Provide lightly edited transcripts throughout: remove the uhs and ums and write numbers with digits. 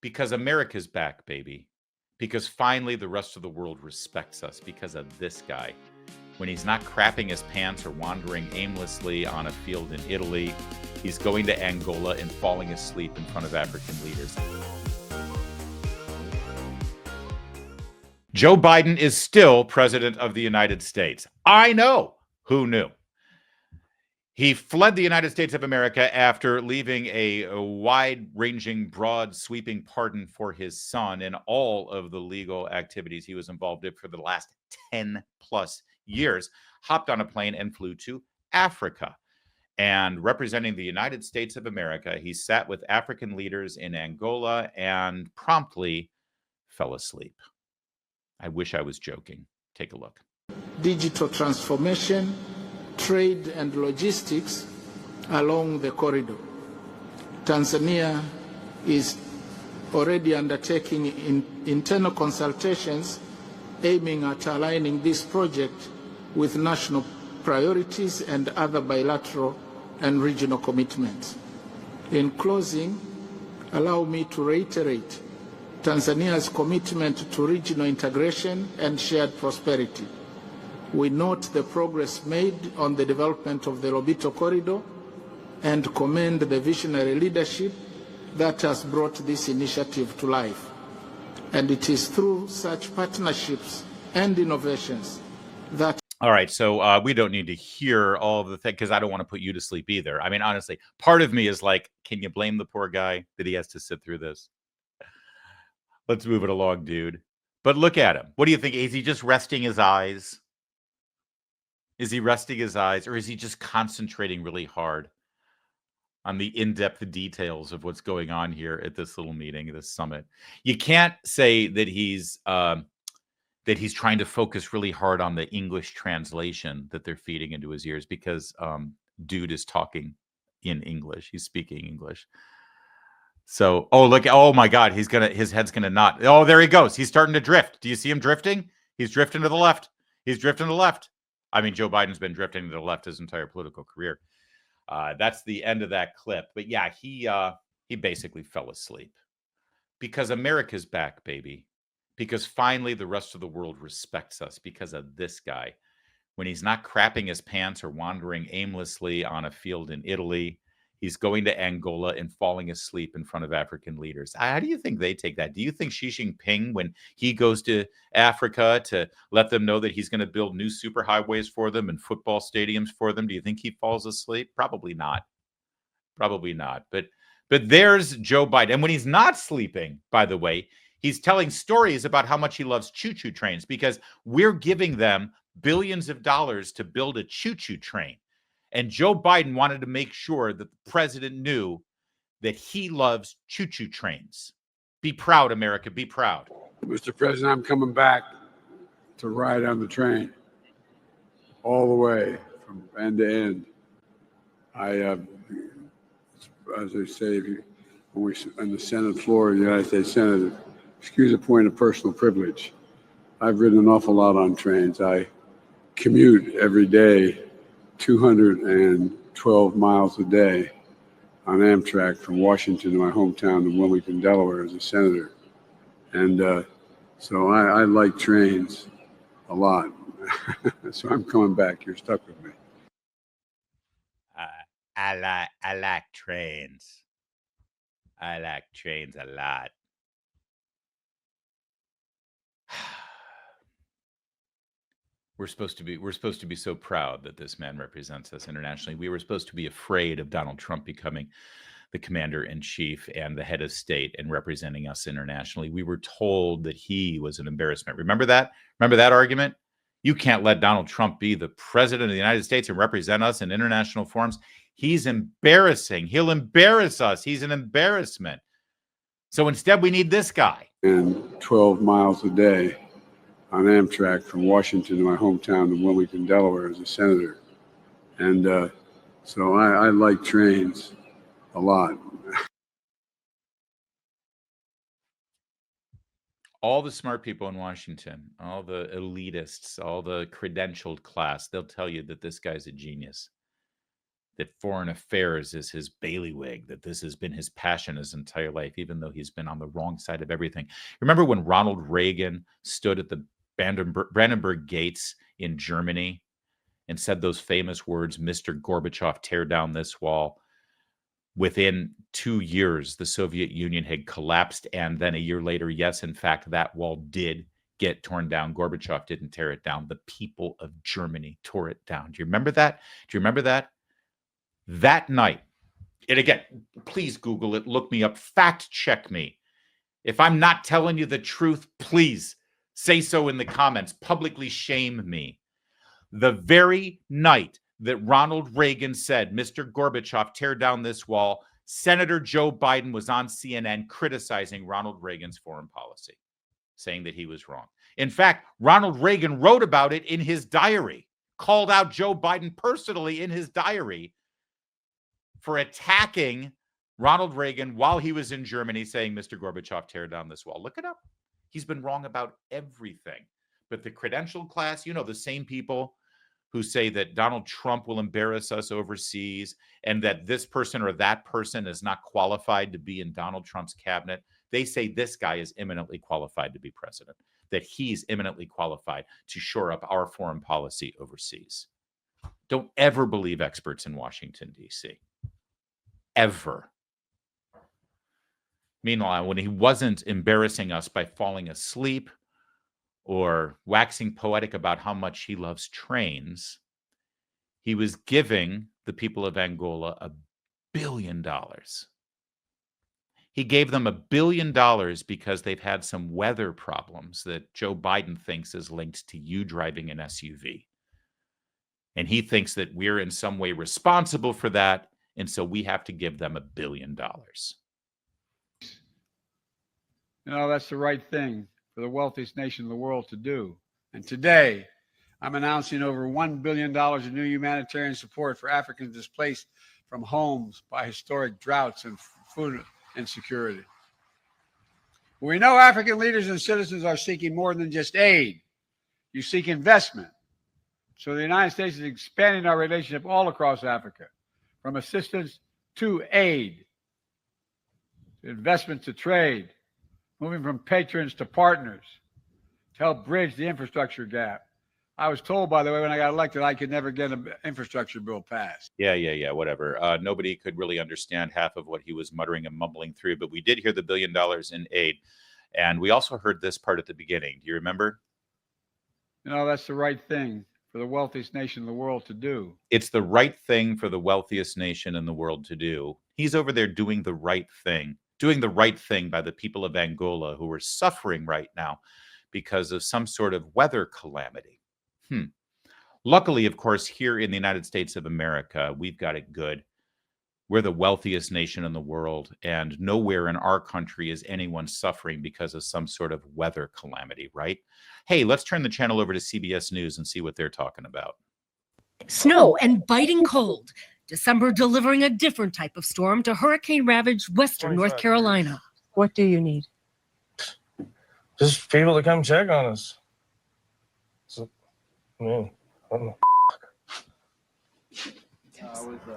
Because America's back, baby. Because finally the rest of the world respects us because of this guy. When he's not crapping his pants or wandering aimlessly on a field in Italy, he's going to Angola and falling asleep in front of African leaders. Joe Biden is still president of the United States. I know. Who knew? He fled the United States of America after leaving a wide-ranging, broad, sweeping pardon for his son and all of the legal activities he was involved in for the last 10-plus years, hopped on a plane and flew to Africa. And representing the United States of America, he sat with African leaders in Angola and promptly fell asleep. I wish I was joking. Take a look. Digital transformation, trade and logistics along the corridor. Tanzania is already undertaking internal consultations aiming at aligning this project with national priorities and other bilateral and regional commitments. In closing, allow me to reiterate Tanzania's commitment to regional integration and shared prosperity. We note the progress made on the development of the Lobito Corridor and commend the visionary leadership that has brought this initiative to life. And it is through such partnerships and innovations that... All right, so we don't need to hear all of the things because I don't want to put you to sleep either. I mean, honestly, part of me is like, can you blame the poor guy that he has to sit through this? Let's move it along, dude. But look at him. What do you think? Is he just resting his eyes? Is he resting his eyes, or is he just concentrating really hard on the in-depth details of what's going on here at this little meeting, this summit? You can't say that he's trying to focus really hard on the English translation that they're feeding into his ears because dude is talking in English. He's speaking English. So, oh, look, oh my God, his head's gonna knot. Oh, there he goes. He's starting to drift. Do you see him drifting? He's drifting to the left. He's drifting to the left. I mean, Joe Biden's been drifting to the left his entire political career. That's the end of that clip. But yeah, he basically fell asleep because America's back, baby. Because finally the rest of the world respects us because of this guy. When he's not crapping his pants or wandering aimlessly on a field in Italy, he's going to Angola and falling asleep in front of African leaders. How do you think they take that? Do you think Xi Jinping, when he goes to Africa to let them know that he's going to build new superhighways for them and football stadiums for them, do you think he falls asleep? Probably not. Probably not. But there's Joe Biden. And when he's not sleeping, by the way, he's telling stories about how much he loves choo-choo trains because we're giving them billions of dollars to build a choo-choo train. And Joe Biden wanted to make sure that the president knew that he loves choo-choo trains. Be proud, America. Be proud. Mr. President, I'm coming back to ride on the train all the way from end to end. As I say, when we on the Senate floor of the United States Senate, excuse a point of personal privilege. I've ridden an awful lot on trains. I commute every day 212 miles a day on Amtrak from Washington to my hometown of Wilmington, Delaware as a senator. And so I like trains a lot. So I'm coming back. You're stuck with me. I like trains. I like trains a lot. We're supposed to be so proud that this man represents us internationally. We were supposed to be afraid of Donald Trump becoming the commander-in-chief and the head of state and representing us internationally. We were told that he was an embarrassment. Remember that? Remember that argument? You can't let Donald Trump be the president of the United States and represent us in international forums. He's embarrassing. He'll embarrass us. He's an embarrassment. So instead, we need this guy. And 12 miles a day on Amtrak from Washington to my hometown of Wilmington, Delaware as a senator. And so I like trains a lot. All the smart people in Washington, all the elitists, all the credentialed class, they'll tell you that this guy's a genius. that foreign affairs is his bailiwick, that this has been his passion his entire life, even though he's been on the wrong side of everything. Remember when Ronald Reagan stood at the Brandenburg Gates in Germany and said those famous words, Mr. Gorbachev, tear down this wall? Within 2 years, the Soviet Union had collapsed. And then a year later, yes, in fact, that wall did get torn down. Gorbachev didn't tear it down. The people of Germany tore it down. Do you remember that? Do you remember that? That night, and again, please Google it, look me up, fact check me. If I'm not telling you the truth, please say so in the comments, publicly shame me. The very night that Ronald Reagan said, Mr. Gorbachev, tear down this wall, Senator Joe Biden was on CNN criticizing Ronald Reagan's foreign policy, saying that he was wrong. In fact, Ronald Reagan wrote about it in his diary, called out Joe Biden personally in his diary for attacking Ronald Reagan while he was in Germany, saying, Mr. Gorbachev, tear down this wall. Look it up. He's been wrong about everything. But the credential class, you know, the same people who say that Donald Trump will embarrass us overseas and that this person or that person is not qualified to be in Donald Trump's cabinet, they say this guy is eminently qualified to be president, that he's eminently qualified to shore up our foreign policy overseas. Don't ever believe experts in Washington, D.C. Ever. Meanwhile, when he wasn't embarrassing us by falling asleep or waxing poetic about how much he loves trains, he was giving the people of Angola $1 billion. He gave them $1 billion because they've had some weather problems that Joe Biden thinks is linked to you driving an SUV. And he thinks that we're in some way responsible for that, and so we have to give them $1 billion. You know, that's the right thing for the wealthiest nation in the world to do. And today, I'm announcing over $1 billion in new humanitarian support for Africans displaced from homes by historic droughts and food insecurity. We know African leaders and citizens are seeking more than just aid. You seek investment. So the United States is expanding our relationship all across Africa, from assistance to aid, to investment to trade, moving from patrons to partners to help bridge the infrastructure gap. I was told, by the way, when I got elected, I could never get an infrastructure bill passed. Yeah, whatever. Nobody could really understand half of what he was muttering and mumbling through, but we did hear the $1 billion in aid. And we also heard this part at the beginning. Do you remember? You know, that's the right thing for the wealthiest nation in the world to do. It's the right thing for the wealthiest nation in the world to do. He's over there doing the right thing by the people of Angola who are suffering right now because of some sort of weather calamity. Luckily, of course, here in the United States of America, we've got it good. We're the wealthiest nation in the world, and nowhere in our country is anyone suffering because of some sort of weather calamity, right? Hey, let's turn the channel over to CBS News and see what they're talking about. Snow and biting cold. December delivering a different type of storm to hurricane-ravaged western North Carolina. What do you need? Just people to come check on us. So, I don't know.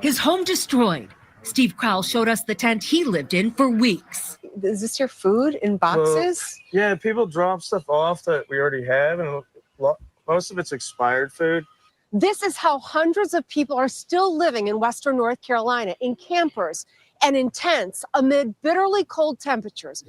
His home destroyed. Steve Crowell showed us the tent he lived in for weeks. Is this your food in boxes? Yeah, people drop stuff off that we already have, and most of it's expired food. This is how hundreds of people are still living in western North Carolina, in campers and in tents amid bitterly cold temperatures.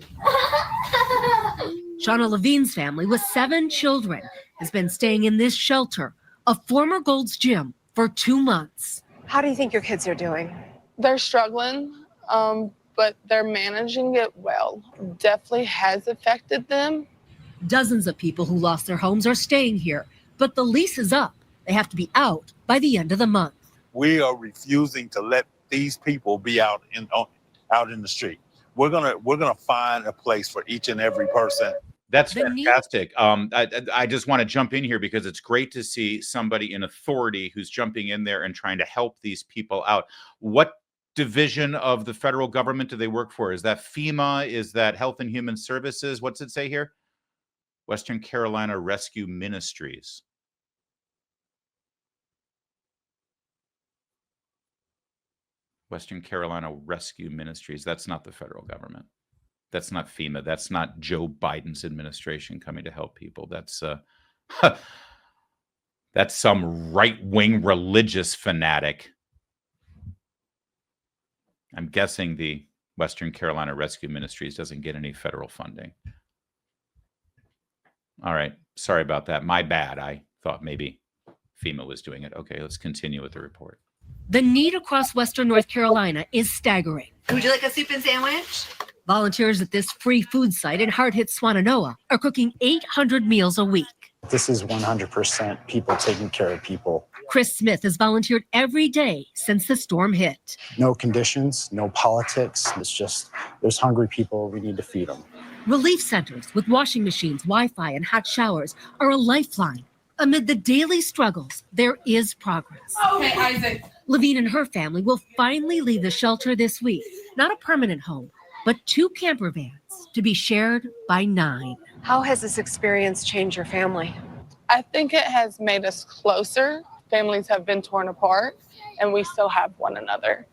Shauna Levine's family with 7 children has been staying in this shelter, a former Gold's Gym, for 2 months. How do you think your kids are doing? They're struggling, but they're managing it well. Definitely has affected them. Dozens of people who lost their homes are staying here, but the lease is up. They have to be out by the end of the month. We are refusing to let these people be out in the street. We're gonna find a place for each and every person. That's fantastic. I just want to jump in here because it's great to see somebody in authority who's jumping in there and trying to help these people out. What division of the federal government do they work for? Is that FEMA? Is that Health and Human Services? What's it say here? Western Carolina Rescue Ministries. Western Carolina Rescue Ministries. That's not the federal government. That's not FEMA. That's not Joe Biden's administration coming to help people. That's that's some right-wing religious fanatic. I'm guessing the Western Carolina Rescue Ministries doesn't get any federal funding. All right. Sorry about that. My bad. I thought maybe FEMA was doing it. Okay, let's continue with the report. The need across Western North Carolina is staggering. Would you like a soup and sandwich? Volunteers at this free food site in hard-hit Swannanoa are cooking 800 meals a week. This is 100% people taking care of people. Chris Smith has volunteered every day since the storm hit. No conditions, no politics. It's just there's hungry people. We need to feed them. Relief centers with washing machines, Wi-Fi, and hot showers are a lifeline. Amid the daily struggles, there is progress. Okay, Isaac. Levine and her family will finally leave the shelter this week. Not a permanent home, but 2 camper vans to be shared by 9. How has this experience changed your family? I think it has made us closer. Families have been torn apart, and we still have one another.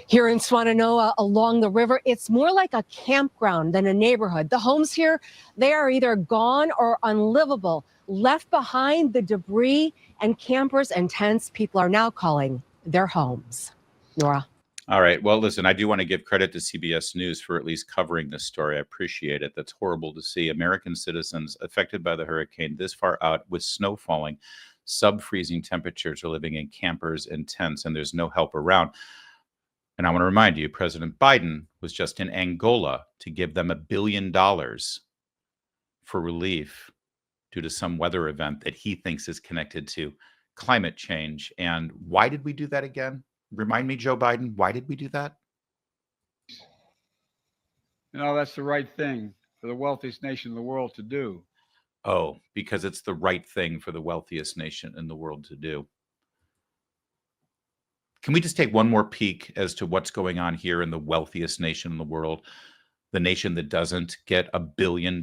Here in Swannanoa, along the river, it's more like a campground than a neighborhood. The homes here, they are either gone or unlivable, left behind the debris and campers and tents people are now calling their homes. Nora. All right. Well, listen, I do want to give credit to CBS News for at least covering this story. I appreciate it. That's horrible to see American citizens affected by the hurricane this far out with snow falling, sub-freezing temperatures are living in campers and tents, and there's no help around. And I want to remind you, President Biden was just in Angola to give them $1 billion for relief due to some weather event that he thinks is connected to climate change. And why did we do that again? Remind me, Joe Biden, why did we do that? You know, that's the right thing for the wealthiest nation in the world to do. Oh, because it's the right thing for the wealthiest nation in the world to do. Can we just take one more peek as to what's going on here in the wealthiest nation in the world, the nation that doesn't get $1 billion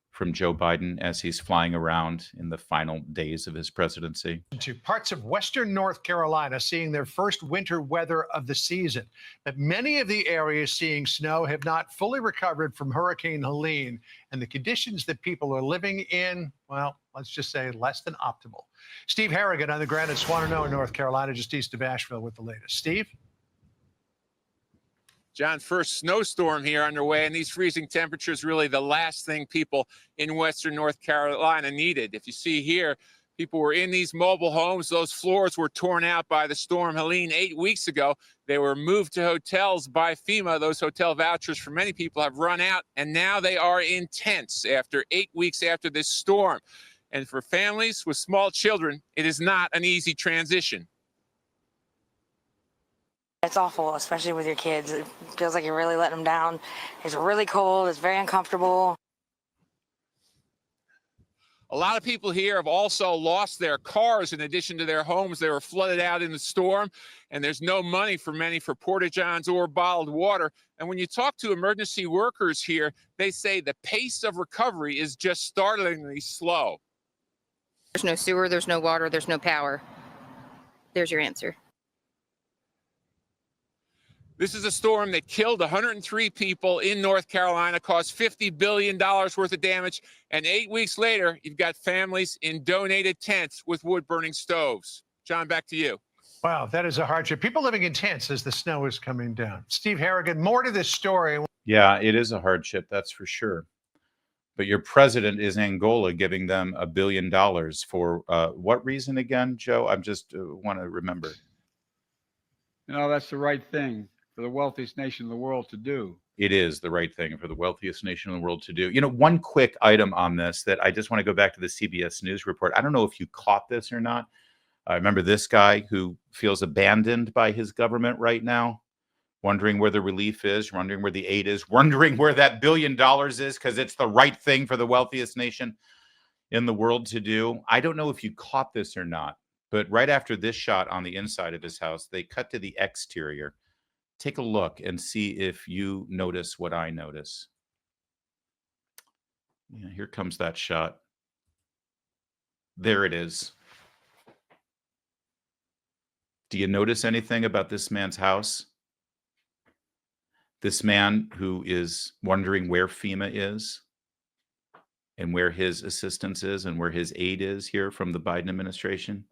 from Joe Biden as he's flying around in the final days of his presidency? To parts of western North Carolina seeing their first winter weather of the season. But many of the areas seeing snow have not fully recovered from Hurricane Helene, and the conditions that people are living in, well, let's just say less than optimal. Steve Harrigan on the ground at Swannanoa, North Carolina, just east of Asheville with the latest. Steve? John, first snowstorm here underway, and these freezing temperatures really the last thing people in western North Carolina needed. If you see here, people were in these mobile homes. Those floors were torn out by the storm Helene 8 weeks ago. They were moved to hotels by FEMA. Those hotel vouchers for many people have run out, and now they are in tents after 8 weeks after this storm. And for families with small children, it is not an easy transition. It's awful, especially with your kids. It feels like you're really letting them down. It's really cold. It's very uncomfortable. A lot of people here have also lost their cars in addition to their homes. They were flooded out in the storm, and there's no money for many for porta-johns or bottled water. And when you talk to emergency workers here, they say the pace of recovery is just startlingly slow. There's no sewer, there's no water, there's no power. There's your answer. This is a storm that killed 103 people in North Carolina, caused $50 billion worth of damage, and 8 weeks later, you've got families in donated tents with wood-burning stoves. John, back to you. Wow, that is a hardship. People living in tents as the snow is coming down. Steve Harrigan, more to this story. Yeah, it is a hardship, that's for sure. But your president is Angola giving them $1 billion for what reason again, Joe? I just want to remember. You know, that's the right thing for the wealthiest nation in the world to do. It is the right thing for the wealthiest nation in the world to do. You know, one quick item on this that I just want to go back to the CBS News report. I don't know if you caught this or not. I remember this guy who feels abandoned by his government right now, wondering where the relief is, wondering where the aid is, wondering where that $1 billion is because it's the right thing for the wealthiest nation in the world to do. I don't know if you caught this or not, but right after this shot on the inside of his house, they cut to the exterior. Take a look and see if you notice what I notice. Yeah, here comes that shot. There it is. Do you notice anything about this man's house? This man who is wondering where FEMA is and where his assistance is and where his aid is here from the Biden administration.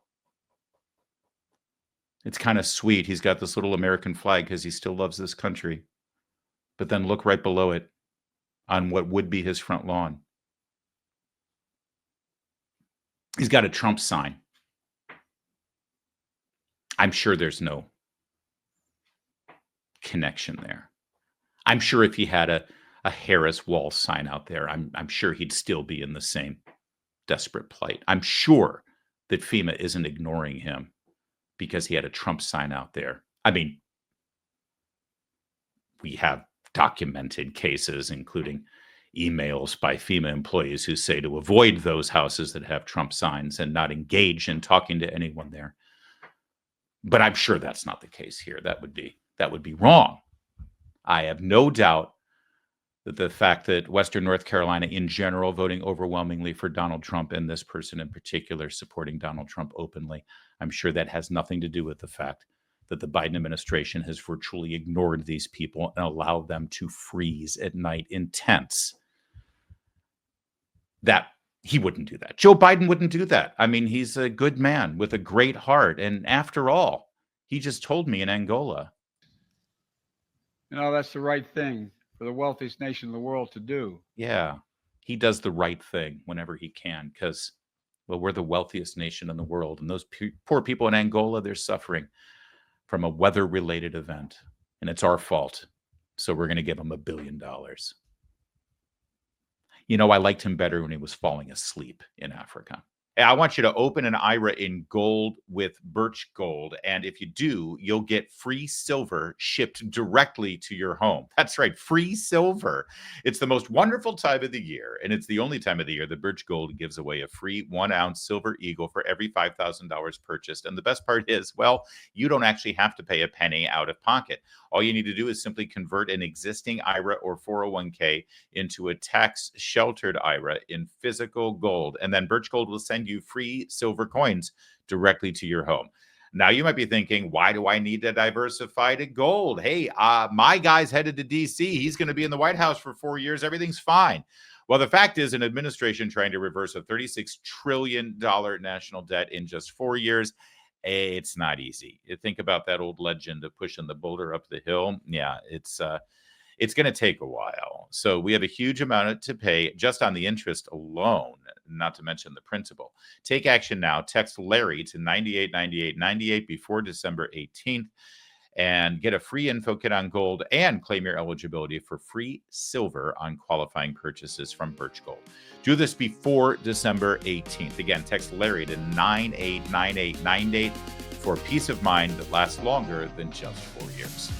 It's kind of sweet. He's got this little American flag because he still loves this country. But then look right below it on what would be his front lawn. He's got a Trump sign. I'm sure there's no connection there. I'm sure if he had a Harris wall sign out there, I'm sure he'd still be in the same desperate plight. I'm sure that FEMA isn't ignoring him because he had a Trump sign out there. I mean, we have documented cases, including emails by FEMA employees who say to avoid those houses that have Trump signs and not engage in talking to anyone there. But I'm sure that's not the case here. That would be wrong. I have no doubt that the fact that Western North Carolina in general voting overwhelmingly for Donald Trump and this person in particular supporting Donald Trump openly, I'm sure that has nothing to do with the fact that the Biden administration has virtually ignored these people and allowed them to freeze at night in tents. That he wouldn't do that. Joe Biden wouldn't do that. I mean, he's a good man with a great heart. And after all, he just told me in Angola. You know, that's the right thing for the wealthiest nation in the world to do. Yeah, he does the right thing whenever he can because, well, we're the wealthiest nation in the world. And those poor people in Angola, they're suffering from a weather-related event. And it's our fault. So we're going to give them $1 billion. You know, I liked him better when he was falling asleep in Africa. I want you to open an IRA in gold with Birch Gold. And if you do, you'll get free silver shipped directly to your home. That's right, free silver. It's the most wonderful time of the year. And it's the only time of the year that Birch Gold gives away a free 1-ounce silver eagle for every $5,000 purchased. And the best part is, well, you don't actually have to pay a penny out of pocket. All you need to do is simply convert an existing IRA or 401k into a tax-sheltered IRA in physical gold. And then Birch Gold will send you free silver coins directly to your home. Now, you might be thinking, why do I need to diversify to gold? Hey, my guy's headed to D.C. He's going to be in the White House for 4 years. Everything's fine. Well, the fact is, an administration trying to reverse a $36 trillion national debt in just 4 years, it's not easy. You think about that old legend of pushing the boulder up the hill. Yeah, it's going to take a while. So we have a huge amount to pay just on the interest alone, not to mention the principal. Take action now. Text Larry to 989898 before December 18th and get a free info kit on gold and claim your eligibility for free silver on qualifying purchases from Birch Gold. Do this before December 18th. Again, text Larry to 989898 for peace of mind that lasts longer than just 4 years.